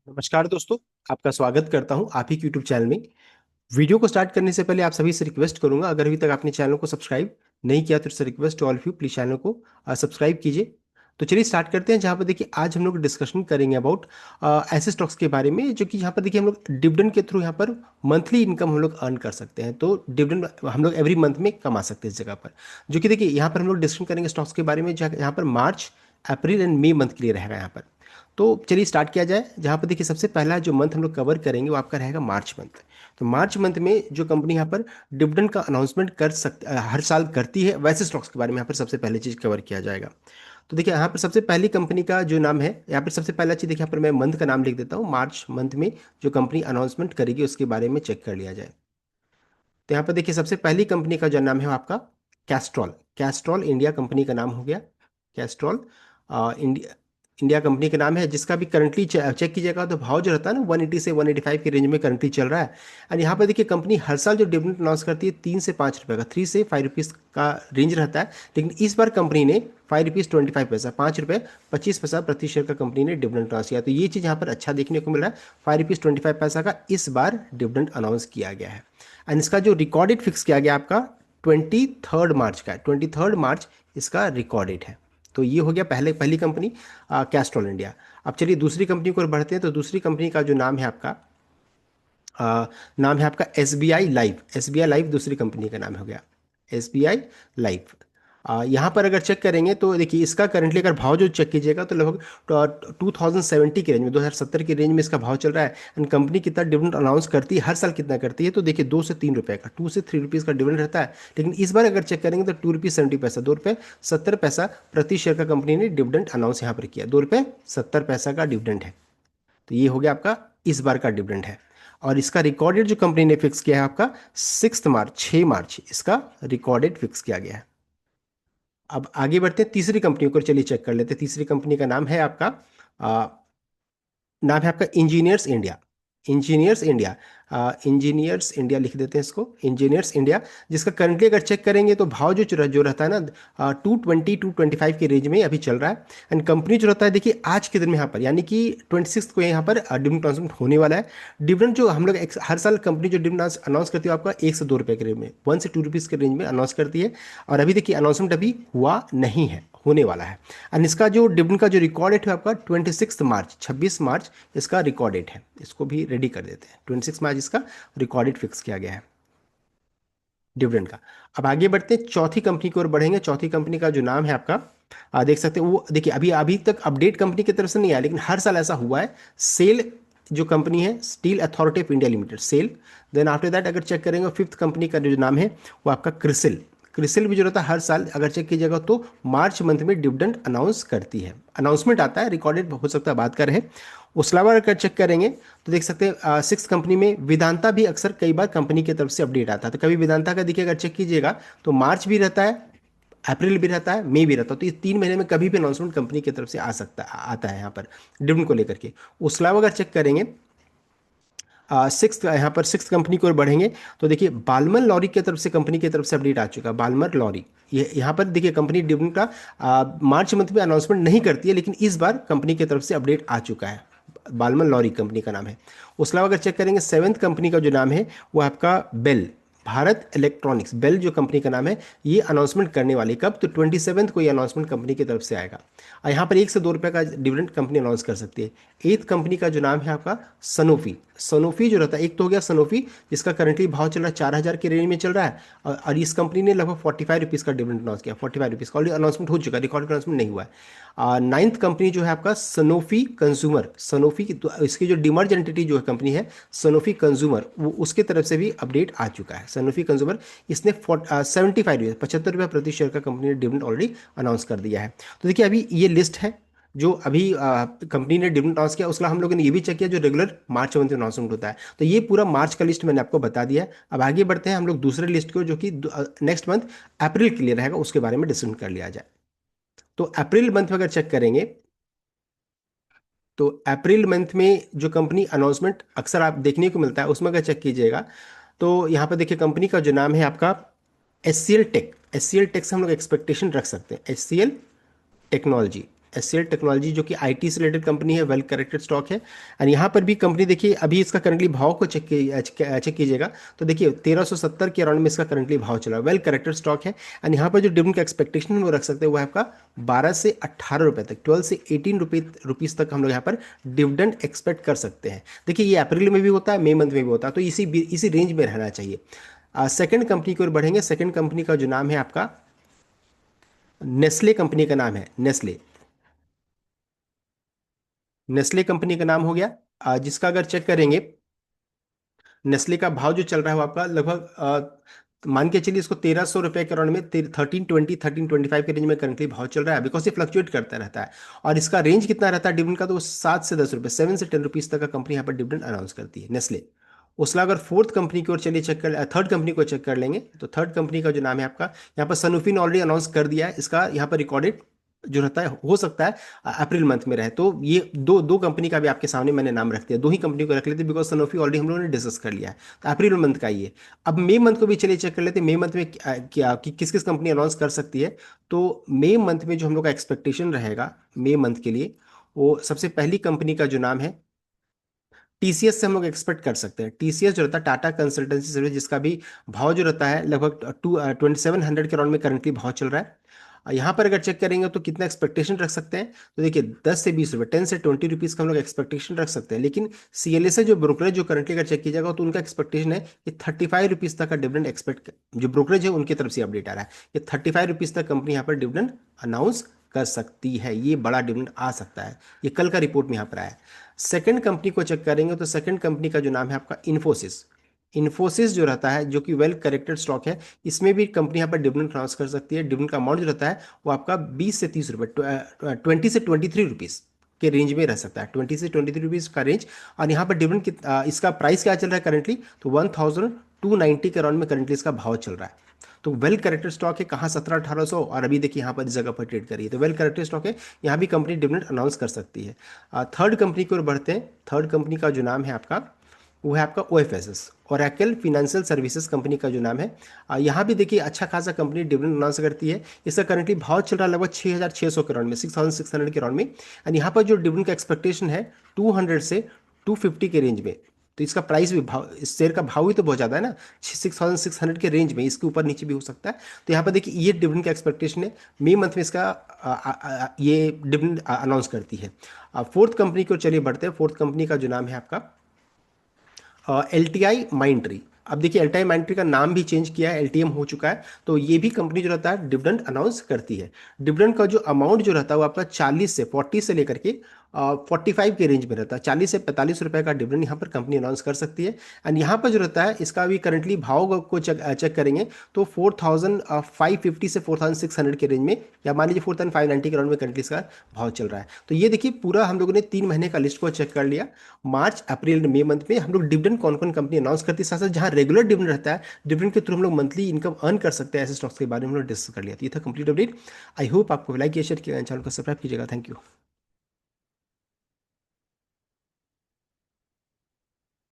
नमस्कार दोस्तों। आपका स्वागत करता हूं आप ही के यूट्यूब चैनल में। वीडियो को स्टार्ट करने से पहले आप सभी से रिक्वेस्ट करूंगा, अगर अभी तक आपने चैनल को सब्सक्राइब नहीं किया तो it's request to all of you, please channel को सब्सक्राइब कीजिए। तो चलिए स्टार्ट करते हैं। जहां पर देखिए आज हम लोग डिस्कशन करेंगे अबाउट ऐसे स्टॉक्स के बारे में जो कि यहाँ पर देखिए हम लोग डिविडेंड के थ्रू यहाँ पर मंथली इनकम हम लोग अर्न कर सकते हैं। तो डिविडेंड हम लोग एवरी मंथ में कमा सकते हैं इस जगह पर, जो कि देखिए यहाँ पर हम लोग डिस्कशन करेंगे स्टॉक्स के बारे में जहाँ यहाँ पर मार्च, अप्रैल एंड मई मंथ के लिए रहेगा यहाँ पर। तो चलिए स्टार्ट किया जाए। जहाँ पर देखिए सबसे पहला जो मंथ हम लोग कवर करेंगे वो आपका रहेगा मार्च मंथ। तो मार्च मंथ में जो कंपनी यहाँ पर डिविडेंड का अनाउंसमेंट कर सकते हर साल करती है, वैसे स्टॉक्स के बारे में यहाँ पर सबसे पहले चीज़ कवर किया जाएगा। तो देखिए यहाँ पर सबसे पहली कंपनी का जो नाम है, यहाँ पर सबसे पहला चीज़ देखिए यहाँ पर मैं मंथ का नाम लिख देता हूँ। मार्च मंथ में जो कंपनी अनाउंसमेंट करेगी उसके बारे में चेक कर लिया जाए। तो यहाँ पर देखिए सबसे पहली कंपनी का जो नाम है वो आपका कैस्ट्रॉल, कैस्ट्रॉल इंडिया कंपनी का नाम हो गया। कैस्ट्रॉल इंडिया, इंडिया कंपनी का नाम है, जिसका भी करंटली चेक कीजिएगा तो भाव जो रहता है ना 180 से 185 के रेंज में करंटली चल रहा है। और यहाँ पर देखिए कंपनी हर साल जो डिविडेंड अनाउंस करती है 3 से 5 रुपये का, 3 से 5 रुपीज़ का रेंज रहता है। लेकिन इस बार कंपनी ने 5 रुपीज़ 25 पैसा, 5 रुपये 25 पैसा प्रति शेयर का कंपनी ने डिविडेंड अनाउंस किया। तो ये चीज़ यहाँ पर अच्छा देखने को मिल रहा है। 5 रुपीज़ 25 पैसा का इस बार डिविडेंड अनाउंस किया गया है। एंड इसका जो रिकॉर्ड डेट फिक्स किया गया आपका 23 मार्च का है। 23 मार्च इसका रिकॉर्ड डेट है। तो ये हो गया पहली कंपनी कैस्ट्रॉल इंडिया। अब चलिए दूसरी कंपनी को बढ़ते हैं। तो दूसरी कंपनी का जो नाम है आपका नाम है आपका S B I life. S B I life दूसरी कंपनी का नाम हो गया, एस बी आई लाइव। यहाँ पर अगर चेक करेंगे तो देखिए इसका करंटली अगर भाव जो चेक कीजिएगा तो लगभग 2070 के रेंज में, 2070 के रेंज में इसका भाव चल रहा है। एंड कंपनी कितना डिविडेंड अनाउंस करती है हर साल, कितना करती है तो देखिए 2 से 3 रुपए का, 2 से 3 रुपीज़ का डिविडेंड रहता है। लेकिन इस बार अगर चेक करेंगे तो 2 रुपीज़ 70 पैसा, 2 रुपये 70 पैसा प्रति शेयर का कंपनी ने डिविडेंड अनाउंस यहाँ पर किया। 2 रुपये 70 पैसा का डिविडेंड है। तो ये हो गया आपका इस बार का डिविडेंड है। और इसका रिकॉर्ड डेट जो कंपनी ने फिक्स किया है आपका 6 मार्च, 6 मार्च इसका रिकॉर्ड डेट फिक्स किया गया है। अब आगे बढ़ते हैं तीसरी कंपनी को चलिए चेक कर लेते हैं। तीसरी कंपनी का नाम है आपका नाम है आपका engineers India. Engineers India, engineers India लिख देते हैं इसको, इंजीनियर्स इंडिया। जिसका करंटली अगर चेक करेंगे तो भाव जो रहता है ना 220 225 के रेंज में अभी चल रहा है। एंड कंपनी जो रहता है देखिए आज के दिन में यहाँ पर यानी कि 26 को यहाँ पर डिविडेंड ट्रांसमिट होने वाला है। डिविडेंड जो हम लोग हर साल कंपनी जो डिविडेंड अनाउंस करती है आपका 1 से 2 रुपये के रेंज में, 1 से 2 रुपीज़ के रेंज में अनाउंस करती है। और अभी देखिए अनाउंसमेंट अभी हुआ नहीं है, होने वाला है। एंड इसका जो डिविडेंड का जो रिकॉर्ड डेट है आपका 26 मार्च, 26 मार्च इसका रिकॉर्ड डेट है। इसको भी रेडी कर देते हैं। 26 मार्च इसका रिकॉर्ड डेट फिक्स किया गया है डिविडेंड का। अब आगे बढ़ते हैं, चौथी कंपनी की ओर बढ़ेंगे। चौथी कंपनी का जो नाम है आपका देख सकते हैं, वो देखिए अभी अभी तक अपडेट कंपनी की तरफ से नहीं आया, लेकिन हर साल ऐसा हुआ है। सेल जो कंपनी है, Steel Authority of India Limited, SAIL. Then after that अगर चेक करेंगे फिफ्थ कंपनी का जो नाम है वो आपका क्रिसिल। क्रिसिल भी जो रहता है हर साल अगर चेक कीजिएगा तो मार्च मंथ में डिविडेंड अनाउंस करती है। अनाउंसमेंट आता है, रिकॉर्डेड हो सकता है बात कर रहे हैं। उसके अलावा अगर चेक करेंगे तो देख सकते हैं सिक्स कंपनी में वेदांता भी अक्सर कई बार कंपनी की तरफ से अपडेट आता है। तो कभी वेदांता का देखिए अगर चेक कीजिएगा तो मार्च भी रहता है, अप्रैल भी रहता है, मई भी रहता है। तो ये 3 महीने में कभी भी अनाउंसमेंट कंपनी की तरफ से आ सकता आता है यहाँ पर डिविडेंड को लेकर के। उसके अलावा अगर चेक करेंगे सिक्स, यहाँ पर सिक्स कंपनी की ओर बढ़ेंगे तो देखिए बालमर लॉरी की तरफ से, कंपनी की तरफ से अपडेट आ चुका है। बालमर लॉरी, ये यहाँ पर देखिए कंपनी डिविडेंड का मार्च मंथ में अनाउंसमेंट नहीं करती है, लेकिन इस बार कंपनी की तरफ से अपडेट आ चुका है। बालमर लॉरी कंपनी का नाम है। उसके अलावा अगर चेक करेंगे सेवेंथ कंपनी का जो नाम है वो आपका बेल, भारत इलेक्ट्रॉनिक्स, बेल जो कंपनी का नाम है, ये अनाउंसमेंट करने वाली कब तो 27 को ये अनाउंसमेंट कंपनी की तरफ से आएगा। और यहाँ पर 1 से 2 रुपये का डिविडेंड कंपनी अनाउंस कर सकती है। एथ कंपनी का जो नाम है आपका सनोफी। सनोफी जो रहता है, एक तो हो गया सनोफी जिसका करंटली भाव चल रहा है 4,000 के रेंज में चल रहा है। और इस कंपनी ने लगभग 45 रुपीज़ का डिविडेंड अनाउंस किया। 45 रुपीज़ का ऑलरेडी अनाउंसमेंट हो चुका है, रिकॉर्ड अनाउंसमेंट नहीं हुआ है। नाइन्थ कंपनी जो है आपका सनोफी कंज्यूमर। सनोफी की तो इसकी जो डिमर्ज एंटिटी जो है कंपनी है सनोफी कंज्यूमर, वो उसके तरफ से भी अपडेट आ चुका है। सनोफी कंज्यूमर इसने 75 रुपये, 75 रुपये प्रति शेयर का कंपनी ने डिविडेंड ऑलरेडी अनाउंस कर दिया है। तो देखिए अभी ये लिस्ट है जो अभी कंपनी ने डिविडेंड अनाउंस किया। उसके हम लोगों ने ये भी चेक किया जो रेगुलर मार्च मंथ में अनाउंसमेंट होता है। तो ये पूरा मार्च का लिस्ट मैंने आपको बता दिया है। अब आगे बढ़ते हैं हम लोग दूसरे लिस्ट को, जो कि नेक्स्ट मंथ अप्रैल के लिए रहेगा, उसके बारे में डिस्कशन कर लिया जाए। तो अप्रैल मंथ में अगर चेक करेंगे तो अप्रैल मंथ में जो कंपनी अनाउंसमेंट अक्सर आप देखने को मिलता है उसमें अगर चेक कीजिएगा तो यहाँ पर देखिए कंपनी का जो नाम है आपका H C L tech. H C L tech से हम लोग एक्सपेक्टेशन रख सकते हैं, H C L technology. HCL technology जो कि आईटी से रिलेटेड कंपनी है, वेल करेक्टेड स्टॉक है। एंड यहाँ पर भी कंपनी देखिए, अभी इसका करंटली भाव को चेक कीजिएगा तो देखिए 1370 के अराउंड में इसका करंटली भाव चला है, वेल करेक्टेड स्टॉक है। एंड यहाँ पर जो डिविडेंड का एक्सपेक्टेशन वो रख सकते हैं वो है आपका 12 से 18 रुपए तक, 12 से 18 रुपीज़ तक हम लोग यहाँ पर डिविडेंड एक्सपेक्ट कर सकते हैं। देखिए ये अप्रैल में भी होता है, मई मंथ में भी होता है, तो इसी रेंज में रहना चाहिए। सेकंड कंपनी की ओर बढ़ेंगे। सेकंड कंपनी का जो नाम है आपका, नेस्ले कंपनी का नाम है, नेस्ले। नेस्ले कंपनी का नाम हो गया, जिसका अगर चेक करेंगे, नेस्ले का भाव जो चल रहा है वो आपका लगभग मान के चलिए इसको 1300 रुपए के अराउंड में, 1320 1325 के रेंज में करंटली भाव चल रहा है। बिकॉज ये फ्लक्चुएट करता रहता है। और इसका रेंज कितना रहता है डिविडेंड का, तो 7 से 10 रुपए, 7 से 10 रुपीज तक का कंपनी यहाँ पर डिविडेंड अनाउंस करती है, नेस्ले। उसका अगर फोर्थ कंपनी की ओर चलिए चेक कर, थर्ड कंपनी को चेक कर लेंगे, तो थर्ड कंपनी का जो नाम है आपका, यहाँ पर सनोफी ने ऑलरेडी अनाउंस कर दिया है। इसका यहाँ पर रिकॉर्डेड जो रहता है हो सकता है अप्रैल मंथ में रहे। तो ये दो दो कंपनी का भी आपके सामने मैंने नाम रख दिया, दो ही कंपनी को रख लेते बिकॉज सनोफी ऑलरेडी हम लोगों ने डिस्कस कर लिया है। तो अप्रैल मंथ का ये। अब मई मंथ को भी चलिए चेक कर लेते हैं, मई मंथ में क्या किस किस कंपनी अनाउंस कर सकती है। तो मई मंथ में जो हम लोग का एक्सपेक्टेशन रहेगा मई मंथ के लिए, वो सबसे पहली कंपनी का जो नाम है टीसीएस से हम लोग एक्सपेक्ट कर सकते हैं। टीसीएस जो रहता है टाटा कंसल्टेंसी सर्विस, जिसका भी भाव जो रहता है लगभग 2700 के राउंड में करंटली भाव चल रहा है। यहाँ पर अगर चेक करेंगे तो कितना एक्सपेक्टेशन रख सकते हैं, तो देखिए 10 से 20 रुपए, 10 से 20 रुपीज़ का हम लोग एक्सपेक्टेशन रख सकते हैं। लेकिन सीएलए से जो ब्रोकरेज जो करंटली अगर चेक कीजिएगा तो उनका एक्सपेक्टेशन है कि 35 रुपीज़ तक का डिविडेंड एक्सपेक्ट, जो ब्रोकरेज है उनकी तरफ से अपडेट आ रहा है कि 35 रुपीज़ तक कंपनी यहाँ पर डिविडेंड अनाउंस कर सकती है। ये बड़ा डिविडेंड आ सकता है, ये कल का रिपोर्ट में यहाँ पर आया है। सेकंड कंपनी को चेक करेंगे तो सेकंड कंपनी का जो नाम है आपका इन्फोसिस। इन्फोसिस जो रहता है, जो कि वेल करेक्टेड स्टॉक है, इसमें भी कंपनी यहाँ पर डिविडेंड ट्रांसफर कर सकती है। डिविडेंड का अमाउंट जो रहता है वो आपका 20 से 30 रुपए, 20 से 23 रुपीज़ के रेंज में रह सकता है, 20 से 23 रुपीज़ का रेंज। और यहाँ पर डिविडेंड इसका प्राइस क्या चल रहा है करंटली, तो 1290 के अराउंड में करंटली इसका भाव चल रहा है। तो वेल करेक्टेड स्टॉक है, कहाँ 1700-1800, और अभी देखिए यहाँ पर इस जगह पर ट्रेड करिए, तो वेल करेक्टेड स्टॉक है। यहाँ भी कंपनी डिविडेंड अनाउंस कर सकती है। थर्ड कंपनी की ओर बढ़ते हैं। थर्ड कंपनी का जो नाम है आपका, वो है आपका OFSS, Oracle financial services company का जो नाम है। यहाँ भी देखिए अच्छा खासा कंपनी डिविडेंड अनाउंस करती है। इसका करंटली भाव चल रहा है लगभग 6600 के राउंड में, 6600 के राउंड में। एंड यहाँ पर जो डिविडेंड का एक्सपेक्टेशन है 200 से 250 के रेंज में। तो इसका प्राइस भी, भाव, इस शेयर का भाव ही तो बहुत ज़्यादा है ना, 6600 के रेंज में, इसके ऊपर नीचे भी हो सकता है। तो यहाँ पर देखिए ये डिविडेंड का एक्सपेक्टेशन है, मई मंथ में इसका ये डिविडेंड अनाउंस करती है। फोर्थ कंपनी को चलिए बढ़ते हैं। फोर्थ कंपनी का जो नाम है आपका LTI माइंट्री। अब देखिए LTI माइंट्री का नाम भी चेंज किया है, LTM हो चुका है। तो ये भी कंपनी जो रहता है डिविडेंड अनाउंस करती है। डिविडेंड का जो अमाउंट जो रहता है वो आपका 40 से लेकर के 45 के रेंज में रहता है। 40 से 45 रुपए का डिविडेंड यहाँ पर कंपनी अनाउंस कर सकती है। एंड यहाँ पर जो रहता है इसका भी करंटली भाव को चेक करेंगे तो 4550 से 4600 के रेंज में, या मान लीजिए 4590 के राउंड में करंटली इसका भाव चल रहा है। तो ये देखिए पूरा हम लोगों ने 3 महीने का लिस्ट को चेक कर लिया। मार्च अप्रैल मई मंथ में हम लोग डिविडेंड कौन कौन कंपनी अनाउंस करती है, साथ साथ जहाँ रेगुलर डिविडेंड रहता है, डिविडेंड के थ्रू हम लोग मंथली इनकम अर्न कर सकते हैं, ऐसे स्टॉक्स के बारे में हम लोग डिस्कस कर लिया। तो ये था कंप्लीट अपडेट। आई होप आपको लाइक किया, शेयर किया, चैनल को सब्सक्राइब कीजिएगा। Thank you.